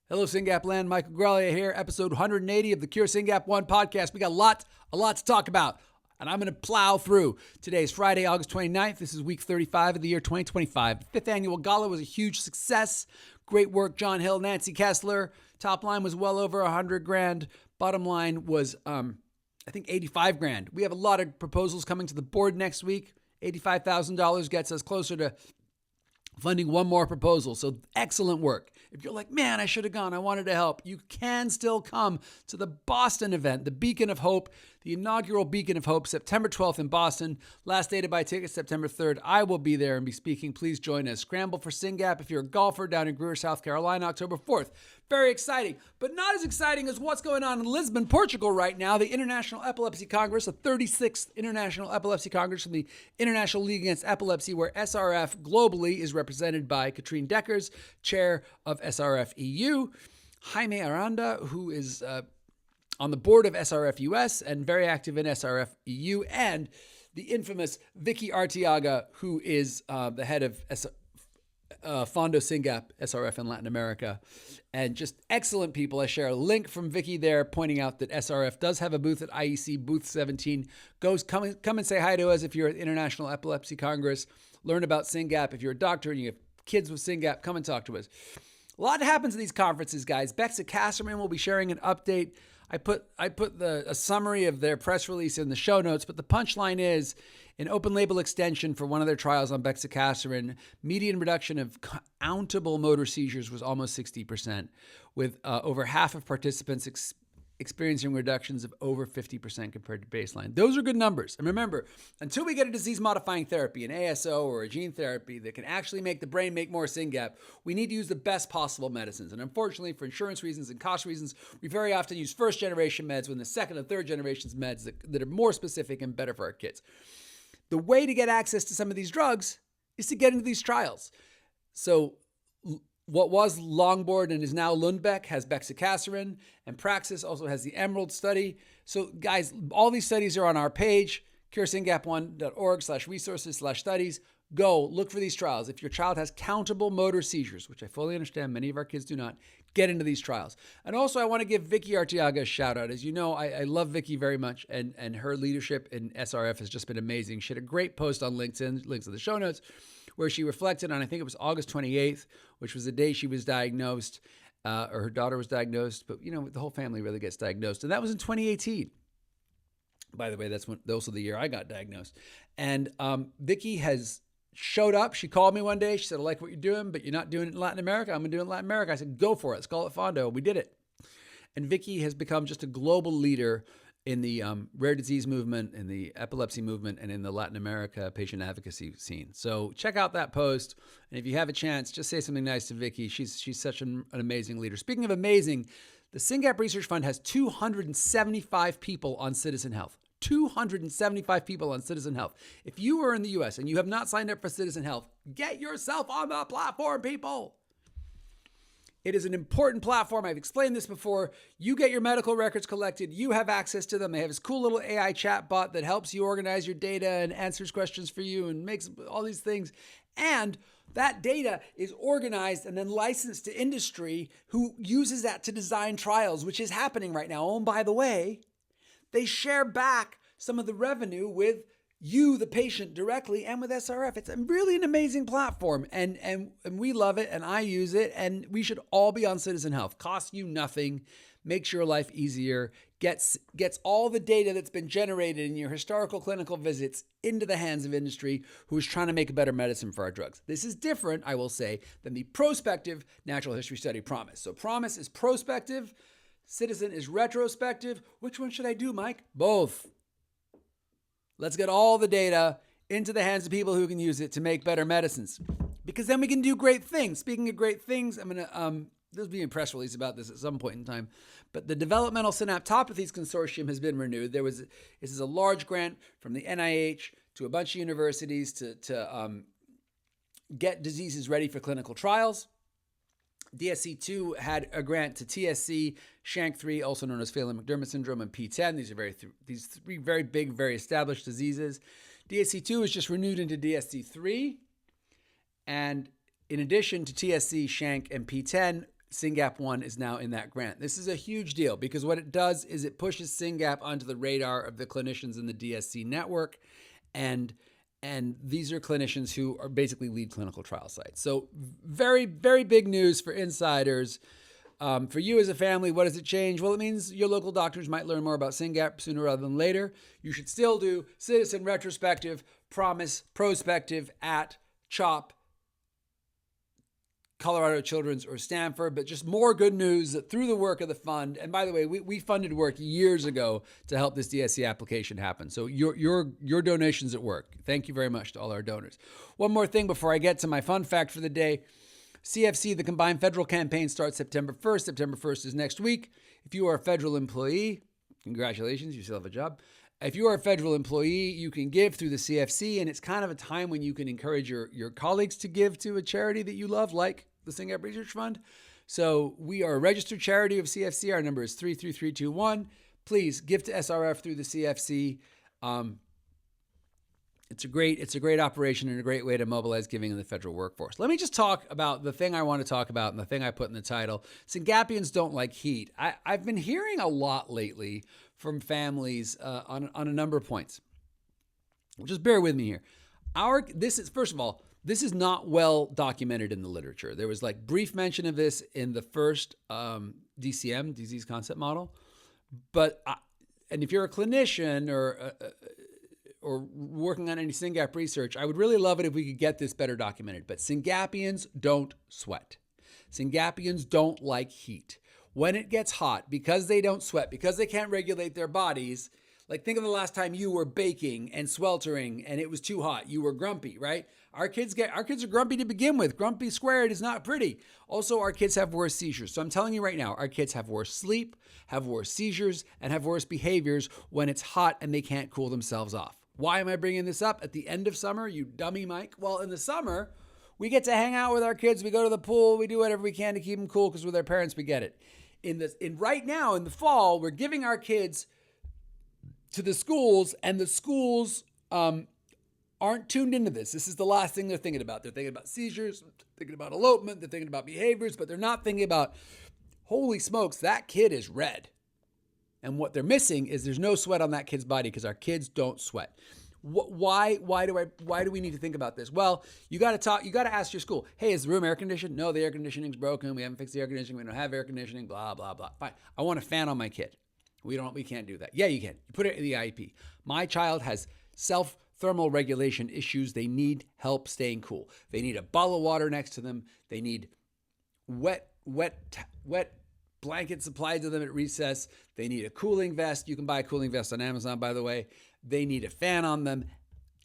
Hello, SynGAP land. Michael Greer here, episode 180 of the Cure SynGAP 1 podcast. We got a lot to talk about, and I'm going to plow through. Today is Friday, August 29th. This is week 35 of the year 2025. The fifth annual gala was a huge success. Great work, John Hill, Nancy Kessler. Top line was well over $100,000. Bottom line was, I think, $85,000. We have a lot of proposals coming to the board next week. $85,000 gets us closer to funding one more proposal. So excellent work. If you're like, man, I should have gone, I wanted to help, you can still come to the Boston event, the Beacon of Hope, the inaugural Beacon of Hope, September 12th in Boston. Last day to buy tickets, September 3rd. I will be there and be speaking. Please join us. Scramble for SynGAP if you're a golfer down in Greer, South Carolina, October 4th. Very exciting, but not as exciting as what's going on in Lisbon, Portugal right now. The International Epilepsy Congress, the 36th International Epilepsy Congress from the International League Against Epilepsy, where SRF globally is represented by Katrine Deckers, chair of SRF EU, Jaime Aranda, who is on the board of SRF US and very active in SRF EU, and the infamous Vicky Arteaga, who is the head of Fondo SynGAP SRF in Latin America, and just excellent people. I share a link from Vicky there pointing out that SRF does have a booth at IEC, booth 17. Come and say hi to us if you're at the International Epilepsy Congress. Learn about SynGAP. If you're a doctor and you have kids with SynGAP, come and talk to us. A lot happens at these conferences, guys. Bexicaserin will be sharing an update. I put a summary of their press release in the show notes, but the punchline is an open label extension for one of their trials on Bexicaserin. Median reduction of countable motor seizures was almost 60%, with over half of participants experiencing reductions of over 50% compared to baseline. Those are good numbers. And remember, until we get a disease-modifying therapy, an ASO or a gene therapy that can actually make the brain make more SynGAP, we need to use the best possible medicines. And unfortunately, for insurance reasons and cost reasons, we very often use first-generation meds when the second and third generations meds that are more specific and better for our kids. The way to get access to some of these drugs is to get into these trials. So what was Longboard and is now Lundbeck has Bexicaserin, and Praxis also has the Emerald study. So guys, all these studies are on our page, curesyngap1.org/resources/studies. Go look for these trials. If your child has countable motor seizures, which I fully understand, many of our kids do not, get into these trials. And also I want to give Vicky Arteaga a shout out. As you know, I love Vicky very much, and her leadership in SRF has just been amazing. She had a great post on LinkedIn, links in the show notes, where she reflected on, I think it was August 28th, which was the day she was diagnosed, or her daughter was diagnosed, but the whole family really gets diagnosed. And that was in 2018. By the way, that's also the year I got diagnosed. And Vicky has showed up. She called me one day. She said, I like what you're doing, but you're not doing it in Latin America. I'm going to do it in Latin America. I said, go for it. Let's call it Fondo. We did it. And Vicky has become just a global leader in the rare disease movement, in the epilepsy movement, and in the Latin America patient advocacy scene. So check out that post. And if you have a chance, just say something nice to Vicky. She's such an amazing leader. Speaking of amazing, the SynGAP Research Fund has 275 people on Citizen Health. 275 people on Citizen Health. If you are in the U.S. and you have not signed up for Citizen Health, get yourself on the platform, people. It is an important platform. I've explained this before. You get your medical records collected. You have access to them. They have this cool little AI chat bot that helps you organize your data and answers questions for you and makes all these things. And that data is organized and then licensed to industry, who uses that to design trials, which is happening right now. Oh, and by the way, they share back some of the revenue with you, the patient, directly, and with SRF. It's really an amazing platform, and we love it, and I use it, and we should all be on Citizen Health. Costs you nothing, makes your life easier, gets all the data that's been generated in your historical clinical visits into the hands of industry, who is trying to make a better medicine for our drugs. This is different, I will say, than the prospective natural history study PROMIS. So PROMIS is prospective, Citizen is retrospective. Which one should I do, Mike? Both. Let's get all the data into the hands of people who can use it to make better medicines, because then we can do great things. Speaking of great things, I'm going to, there'll be a press release about this at some point in time, but the Developmental Synaptopathies Consortium has been renewed. This is a large grant from the NIH to a bunch of universities to get diseases ready for clinical trials. DSC2 had a grant to TSC, SHANK3, also known as Phelan-McDermott syndrome, and P10. These are these three very big, very established diseases. DSC2 is just renewed into DSC3. And in addition to TSC, SHANK, and P10, SynGAP 1 is now in that grant. This is a huge deal because what it does is it pushes SynGAP onto the radar of the clinicians in the DSC network. And these are clinicians who are basically lead clinical trial sites. So very, very big news for insiders. For you as a family, what does it change? Well, it means your local doctors might learn more about SynGAP sooner rather than later. You should still do citizen retrospective, promise, prospective at CHOP, Colorado Children's, or Stanford, but just more good news that through the work of the fund, and by the way, we funded work years ago to help this DSC application happen. So your donations at work. Thank you very much to all our donors. One more thing before I get to my fun fact for the day. CFC, the Combined Federal Campaign, starts September 1st. September 1st is next week. If you are a federal employee, congratulations, you still have a job. If you are a federal employee, you can give through the CFC, and it's kind of a time when you can encourage your colleagues to give to a charity that you love, like the SynGAP Research Fund. So we are a registered charity of CFC. Our number is 33321. Please give to SRF through the CFC. It's a great operation and a great way to mobilize giving in the federal workforce. Let me just talk about the thing I want to talk about and the thing I put in the title. Syngapians don't like heat. I've been hearing a lot lately from families on a number of points. Just bear with me here. First of all, this is not well documented in the literature. There was like brief mention of this in the first DCM, disease concept model. And if you're a clinician or working on any SynGAP research, I would really love it if we could get this better documented. But Syngapians don't sweat. Syngapians don't like heat. When it gets hot, because they don't sweat, because they can't regulate their bodies, like think of the last time you were baking and sweltering and it was too hot. You were grumpy, right? Our kids are grumpy to begin with. Grumpy squared is not pretty. Also, our kids have worse seizures. So I'm telling you right now, our kids have worse sleep, have worse seizures, and have worse behaviors when it's hot and they can't cool themselves off. Why am I bringing this up at the end of summer, you dummy Mike? Well, in the summer, we get to hang out with our kids. We go to the pool. We do whatever we can to keep them cool because with our parents, we get it. Right now, in the fall, we're giving our kids to the schools, and the schools aren't tuned into this. This is the last thing they're thinking about. They're thinking about seizures, thinking about elopement, they're thinking about behaviors, but they're not thinking about, holy smokes, that kid is red. And what they're missing is there's no sweat on that kid's body because our kids don't sweat. Why do we need to think about this? Well, you got to ask your school, hey, is the room air conditioned? No, the air conditioning's broken. We haven't fixed the air conditioning. We don't have air conditioning, blah, blah, blah. Fine. I want a fan on my kid. We can't do that. Yeah, you can. You put it in the IEP. My child has self-thermal regulation issues. They need help staying cool. They need a bottle of water next to them. They need wet blankets supplied to them at recess. They need a cooling vest. You can buy a cooling vest on Amazon, by the way. They need a fan on them.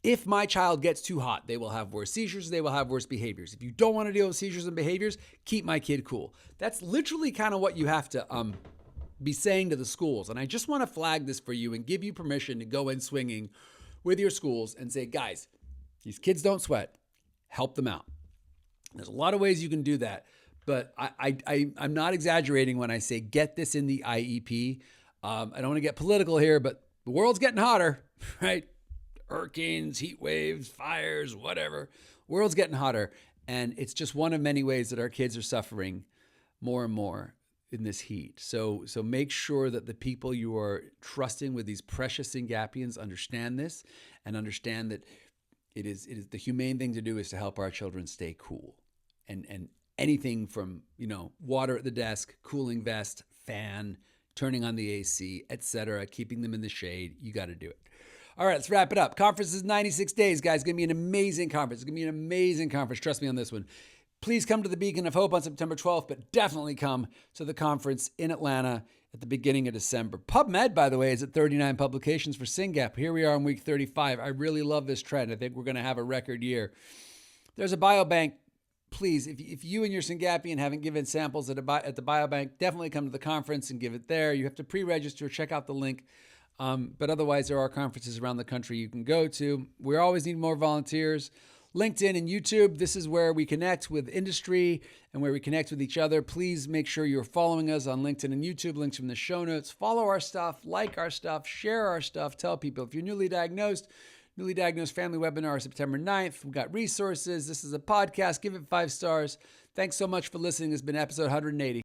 If my child gets too hot, they will have worse seizures. They will have worse behaviors. If you don't want to deal with seizures and behaviors, keep my kid cool. That's literally kind of what you have to be saying to the schools. And I just want to flag this for you and give you permission to go in swinging with your schools and say, guys, these kids don't sweat. Help them out. There's a lot of ways you can do that. But I'm not exaggerating when I say get this in the IEP. I don't want to get political here, but the world's getting hotter, right? Hurricanes, heat waves, fires, whatever. World's getting hotter. And it's just one of many ways that our kids are suffering more and more in this heat. So make sure that the people you are trusting with these precious Syngapians understand this and understand that it is the humane thing to do is to help our children stay cool. And anything from, water at the desk, cooling vest, fan, turning on the AC, etc., keeping them in the shade. You got to do it. All right, let's wrap it up. Conference is 96 days, guys. It's going to be an amazing conference. It's going to be an amazing conference. Trust me on this one. Please come to the Beacon of Hope on September 12th, but definitely come to the conference in Atlanta at the beginning of December. PubMed, by the way, is at 39 publications for SynGAP. Here we are in week 35. I really love this trend. I think we're going to have a record year. There's a biobank. Please, if you and your Syngapian haven't given samples at the biobank, definitely come to the conference and give it there. You have to pre-register. Check out the link. But otherwise, there are conferences around the country you can go to. We always need more volunteers. LinkedIn and YouTube, this is where we connect with industry and where we connect with each other. Please make sure you're following us on LinkedIn and YouTube. Links from the show notes. Follow our stuff, like our stuff, share our stuff, tell people. If you're newly diagnosed family webinar September 9th. We've got resources. This is a podcast. Give it 5 stars. Thanks so much for listening. This has been episode 180.